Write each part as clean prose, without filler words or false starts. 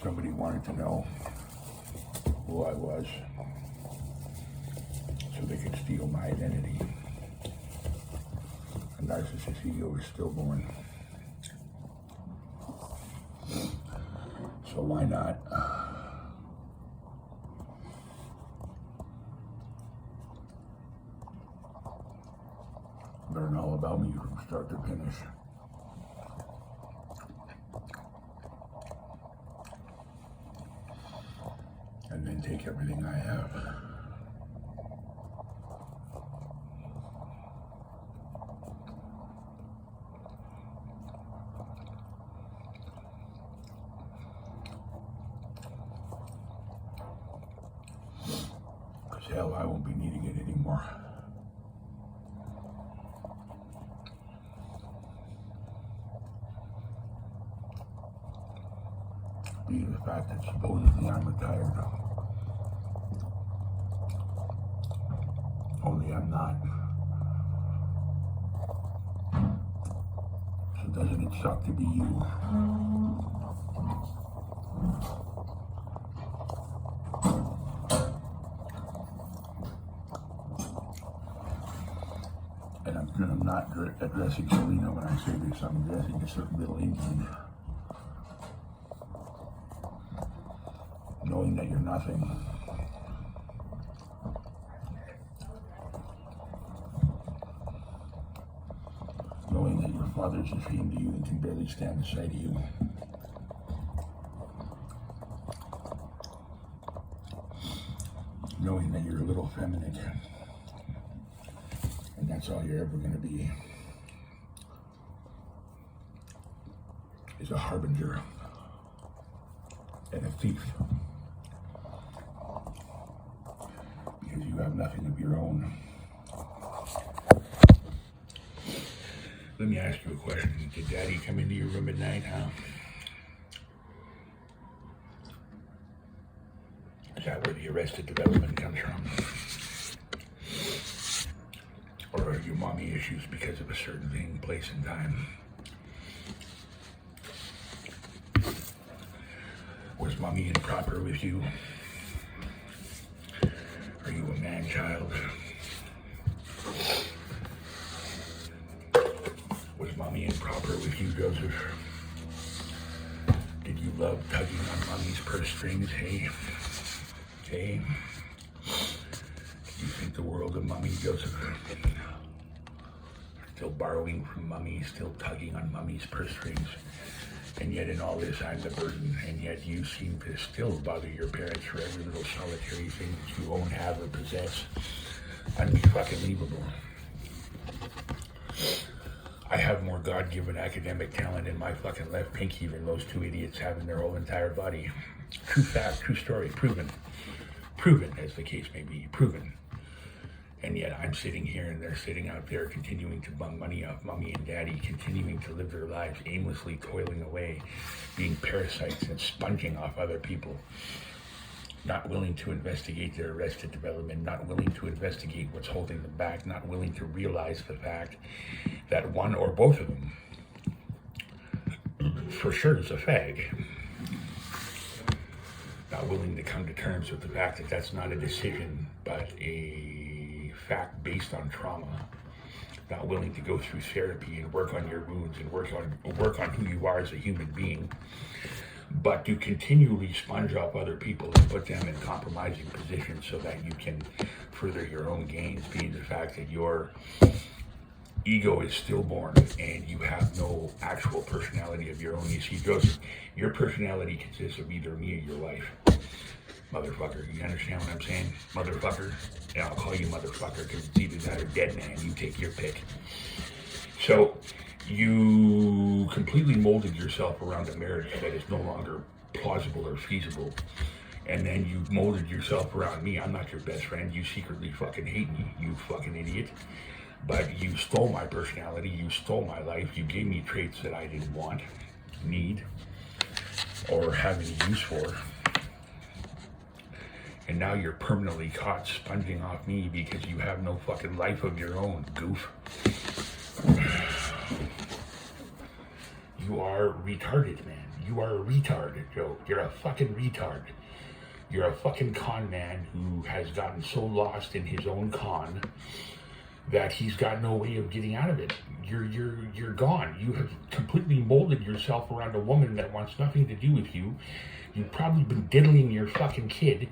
somebody wanted to know who I was so they could steal my identity. A narcissist ego is stillborn. So why not learn all about me from start to finish? And then take everything I have. Because hell, I won't be needing it anymore. Being the fact that supposedly I'm retired. Only I'm not. So doesn't it suck to be you? And I'm not addressing Selena when I say this. I'm addressing a certain little Indian. Knowing that you're nothing. Knowing that your father's ashamed of you and can barely stand the sight of you. Knowing that you're a little effeminate. And that's all you're ever going to be. Is a harbinger. And a thief. Because you have nothing of your own. Let me ask you a question. Did Daddy come into your room at night, huh? Is that where the arrested development comes from? Or are your mommy issues because of a certain thing, place, and time? Was mommy improper with you? Are you a man-child? Was mommy improper with you, Joseph? Did you love tugging on mommy's purse strings, hey? Hey? Do you think the world of mommy, Joseph? Still borrowing from mommy, still tugging on mommy's purse strings. And yet in all this, I'm the burden. And yet you seem to still bother your parents for every little solitary thing that you own, have, or possess. Unfucking-believable. I have more God-given academic talent in my fucking left pinky than those two idiots have in their whole entire body. True fact, true story, proven. Proven, as the case may be, proven. And yet I'm sitting here and they're sitting out there continuing to bung money off mommy and daddy, continuing to live their lives aimlessly toiling away, being parasites and sponging off other people. Not willing to investigate their arrested development, not willing to investigate what's holding them back, not willing to realize the fact that one or both of them, for sure, is a fag. Not willing to come to terms with the fact that that's not a decision, but a fact based on trauma. Not willing to go through therapy and work on your wounds and work on who you are as a human being, but to continually sponge off other people and put them in compromising positions so that you can further your own gains, being the fact that your ego is stillborn and you have no actual personality of your own. You see, Joseph, your personality consists of either me or your life. Motherfucker, you understand what I'm saying? Motherfucker. Yeah, I'll call you motherfucker because it's either that or dead man. You take your pick. So you completely molded yourself around a marriage that is no longer plausible or feasible. And then you molded yourself around me. I'm not your best friend. You secretly fucking hate me, you fucking idiot. But you stole my personality. You stole my life. You gave me traits that I didn't want, need, or have any use for. And now you're permanently caught sponging off me because you have no fucking life of your own, goof. You are retarded, man. You are a retard, Joe. You're a fucking retard. You're a fucking con man who has gotten so lost in his own con that he's got no way of getting out of it. You're gone. You have completely molded yourself around a woman that wants nothing to do with you. You've probably been diddling your fucking kid,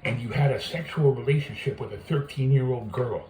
and you had a sexual relationship with a 13-year-old girl.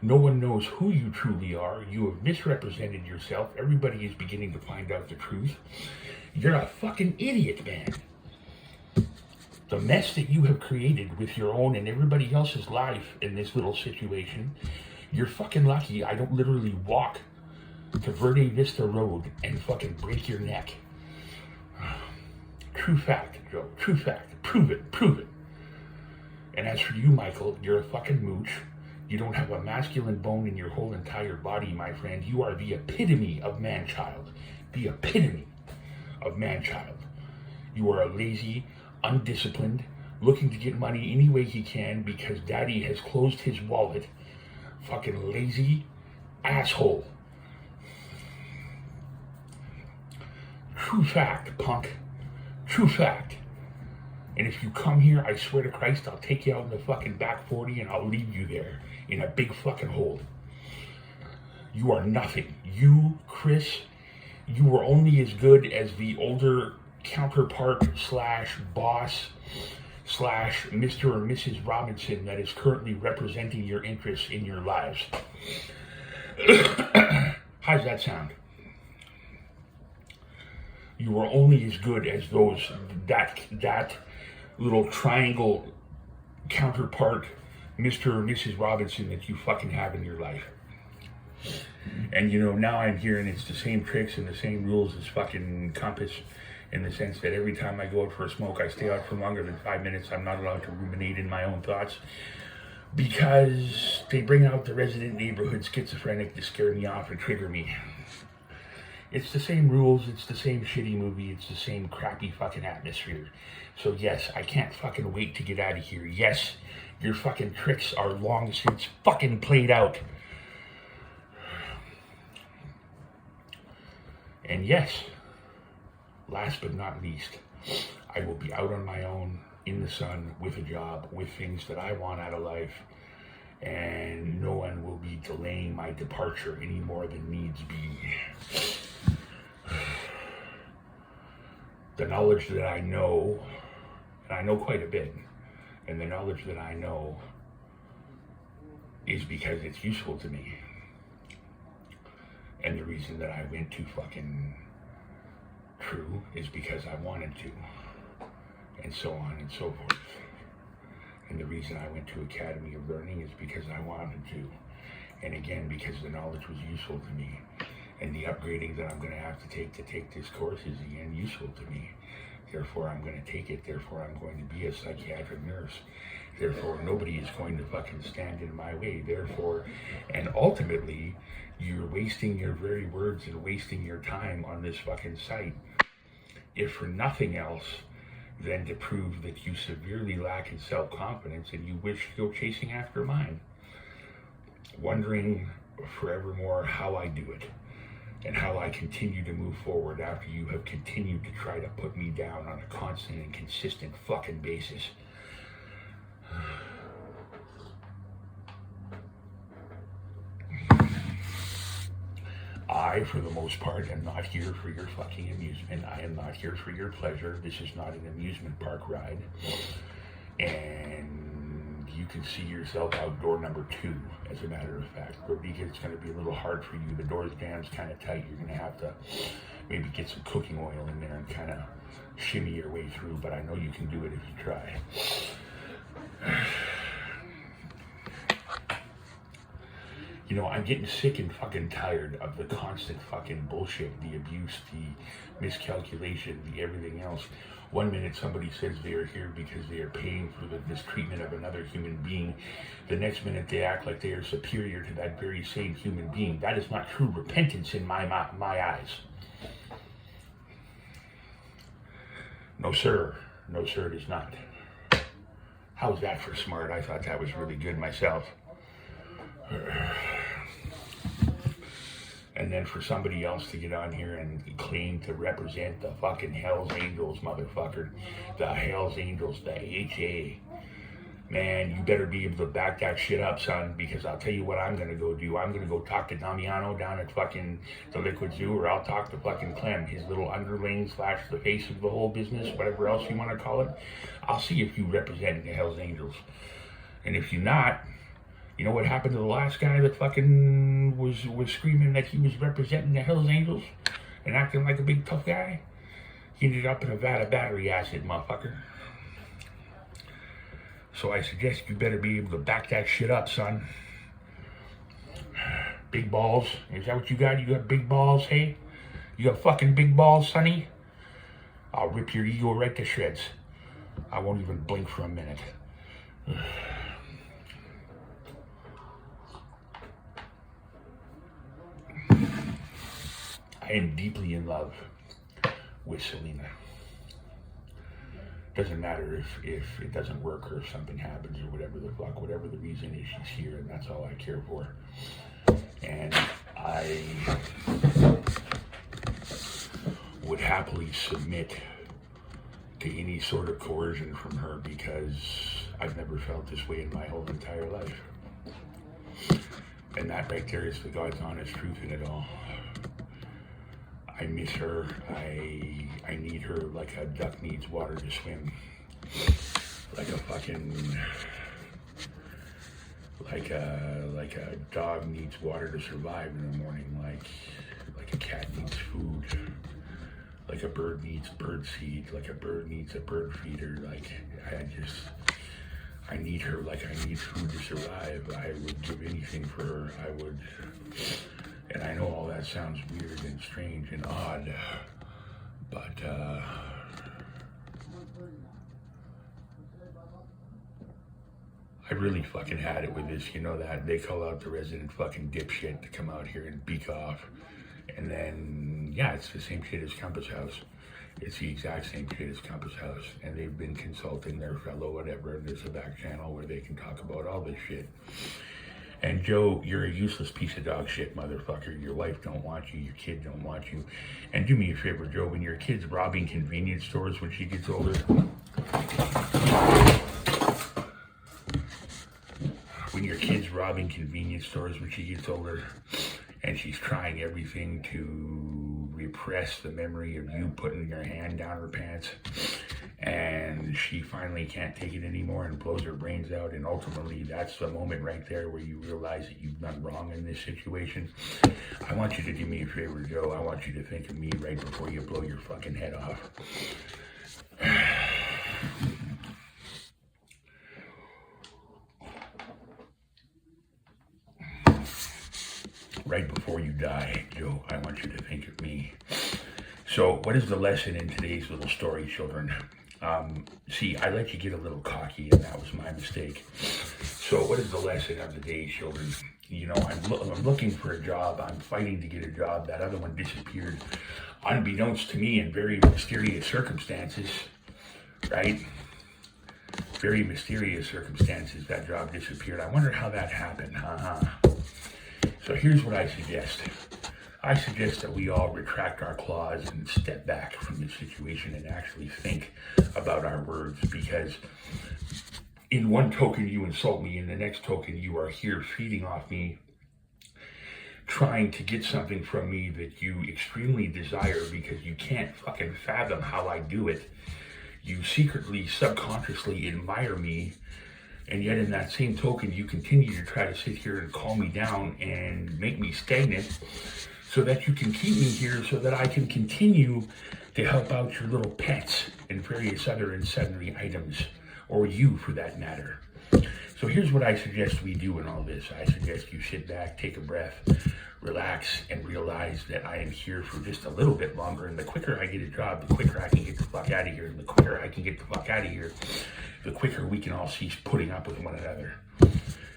No one knows who you truly are. You have misrepresented yourself. Everybody is beginning to find out the truth. You're a fucking idiot, man. The mess that you have created with your own and everybody else's life in this little situation, you're fucking lucky I don't literally walk to Verde Vista Road and fucking break your neck. True fact, Joe. True fact. Prove it. Prove it. And as for you, Michael, you're a fucking mooch. You don't have a masculine bone in your whole entire body, my friend. You are the epitome of man-child. The epitome of man-child. You are a lazy, undisciplined, looking to get money any way he can because daddy has closed his wallet. Fucking lazy asshole. True fact, punk. True fact. And if you come here, I swear to Christ, I'll take you out in the fucking back 40 and I'll leave you there in a big fucking hole. You are nothing. You, Chris, you were only as good as the older counterpart slash boss slash Mr. or Mrs. Robinson that is currently representing your interests in your lives. How's that sound? You were only as good as that little triangle counterpart Mr. or Mrs. Robinson that you fucking have in your life. And you know, now I'm hearing it's the same tricks and the same rules as fucking Compass, in the sense that every time I go out for a smoke, I stay out for longer than 5 minutes. I'm not allowed to ruminate in my own thoughts because they bring out the resident neighborhood schizophrenic to scare me off and trigger me. It's the same rules, it's the same shitty movie, it's the same crappy fucking atmosphere. So yes, I can't fucking wait to get out of here. Yes, your fucking tricks are long since fucking played out. And yes, last but not least, I will be out on my own, in the sun, with a job, with things that I want out of life, and no one will be delaying my departure any more than needs be. The knowledge that I know, and I know quite a bit, and the knowledge that I know is because it's useful to me. And the reason that I went to fucking True is because I wanted to, and so on and so forth. And the reason I went to Academy of Learning is because I wanted to. And again, because the knowledge was useful to me. And the upgrading that I'm going to have to take this course is again useful to me. Therefore, I'm going to take it. Therefore, I'm going to be a psychiatric nurse. Therefore, nobody is going to fucking stand in my way. Therefore, and ultimately, you're wasting your very words and wasting your time on this fucking site, if for nothing else than to prove that you severely lack in self-confidence and you wish to go chasing after mine, wondering forevermore how I do it and how I continue to move forward after you have continued to try to put me down on a constant and consistent fucking basis. I, for the most part, am not here for your fucking amusement. I am not here for your pleasure. This is not an amusement park ride. And you can see yourself out door number 2, as a matter of fact. Rodriguez, it's going to be a little hard for you. The door's jam's kind of tight. You're going to have to maybe get some cooking oil in there and kind of shimmy your way through, but I know you can do it if you try. You know, I'm getting sick and fucking tired of the constant fucking bullshit, the abuse, the miscalculation, the everything else. One minute somebody says they are here because they are paying for the mistreatment of another human being. The next minute they act like they are superior to that very same human being. That is not true repentance in my eyes. No, sir. No, sir, it is not. How's that for smart? I thought that was really good myself. And then for somebody else to get on here and claim to represent the fucking Hells Angels, motherfucker. The Hells Angels, the HA. Man, you better be able to back that shit up, son, because I'll tell you what I'm gonna go do. I'm gonna go talk to Damiano down at fucking the Liquid Zoo, or I'll talk to fucking Clem, his little underling / the face of the whole business, whatever else you want to call it. I'll see if you represent the Hells Angels. And if you're not, you know what happened to the last guy that fucking was screaming that he was representing the Hells Angels and acting like a big tough guy? He ended up in a vat of battery acid, motherfucker. So I suggest you better be able to back that shit up, son. Big balls. Is that what you got? You got big balls, hey? You got fucking big balls, sonny? I'll rip your ego right to shreds. I won't even blink for a minute. I am deeply in love with Selena. Doesn't matter if it doesn't work or if something happens or whatever the fuck, whatever the reason is, she's here, and that's all I care for. And I would happily submit to any sort of coercion from her, because I've never felt this way in my whole entire life. And that right there is the God's honest truth in it all. I miss her. I need her like a duck needs water to swim. Like a fucking, like a dog needs water to survive in the morning. Like a cat needs food. Like a bird needs bird seed. Like a bird needs a bird feeder. Like I need her like I need food to survive. I would give anything for her. I would. And I know all that sounds weird and strange and odd, but I really fucking had it with this. You know that they call out the resident fucking dipshit to come out here and beak off. And then, yeah, it's the same shit as Compass House. It's the exact same shit as Compass House. And they've been consulting their fellow whatever, and there's a back channel where they can talk about all this shit. And Joe, you're a useless piece of dog shit, motherfucker. Your wife don't want you, your kid don't want you. And do me a favor, Joe, when your kid's robbing convenience stores when she gets older, and she's trying everything to repress the memory of you putting your hand down her pants, and she finally can't take it anymore and blows her brains out, and ultimately that's the moment right there where you realize that you've done wrong in this situation. I want you to do me a favor, Joe. I want you to think of me right before you blow your fucking head off. Right before you die, Joe, I want you to think of me. So what is the lesson in today's little story, children? See, I let you get a little cocky, and that was my mistake. So what is the lesson of the day, children? You know, I'm looking for a job. I'm fighting to get a job. That other one disappeared, unbeknownst to me, in very mysterious circumstances, right? Very mysterious circumstances, that job disappeared. I wonder how that happened, So here's what I suggest. I suggest that we all retract our claws and step back from the situation and actually think about our words, because in one token you insult me, in the next token you are here feeding off me, trying to get something from me that you extremely desire because you can't fucking fathom how I do it. You secretly, subconsciously admire me, and yet in that same token, you continue to try to sit here and calm me down and make me stagnant so that you can keep me here so that I can continue to help out your little pets and various other and sundry items, or you for that matter. So here's what I suggest we do in all this. I suggest you sit back, take a breath, relax, and realize that I am here for just a little bit longer. And the quicker I get a job, the quicker I can get the fuck out of here. And the quicker I can get the fuck out of here, the quicker we can all cease putting up with one another.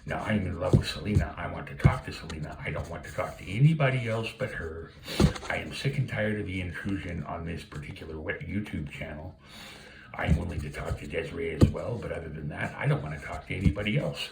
Now, I am in love with Selena. I want to talk to Selena. I don't want to talk to anybody else but her. I am sick and tired of the intrusion on this particular YouTube channel. I am willing to talk to Desiree as well, but other than that, I don't want to talk to anybody else.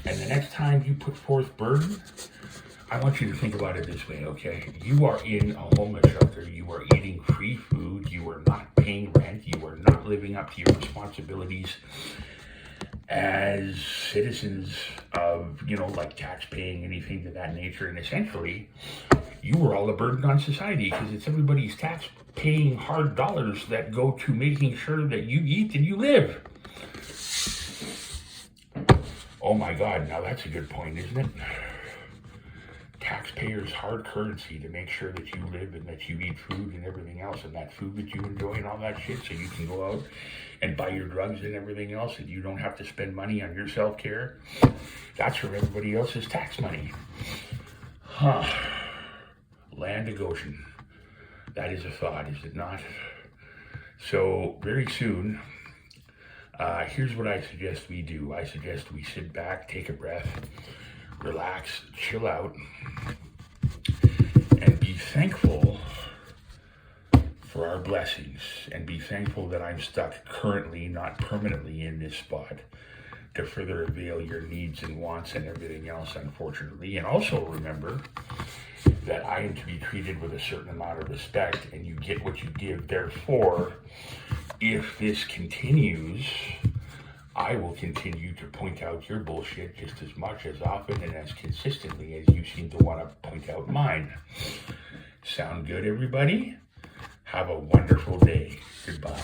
And the next time you put forth burden, I want you to think about it this way, okay? You are in a homeless shelter. You are eating free food. You are not paying rent. You are not living up to your responsibilities as citizens of, like tax paying, anything to that nature. And essentially, you were all a burden on society because it's everybody's tax paying hard dollars that go to making sure that you eat and you live. Oh my God, now that's a good point, isn't it? Taxpayers' hard currency to make sure that you live and that you eat food and everything else, and that food that you enjoy and all that shit, so you can go out and buy your drugs and everything else, and you don't have to spend money on your self-care. That's from everybody else's tax money. Huh. Land of Goshen. That is a thought, is it not? So very soon, here's what I suggest we do. I suggest we sit back, take a breath, relax, chill out, and be thankful for our blessings, and be thankful that I'm stuck currently, not permanently, in this spot to further avail your needs and wants and everything else, unfortunately. And also remember that I am to be treated with a certain amount of respect, and you get what you give. Therefore, if this continues, I will continue to point out your bullshit just as much, as often, and as consistently as you seem to want to point out mine. Sound good, everybody? Have a wonderful day. Goodbye.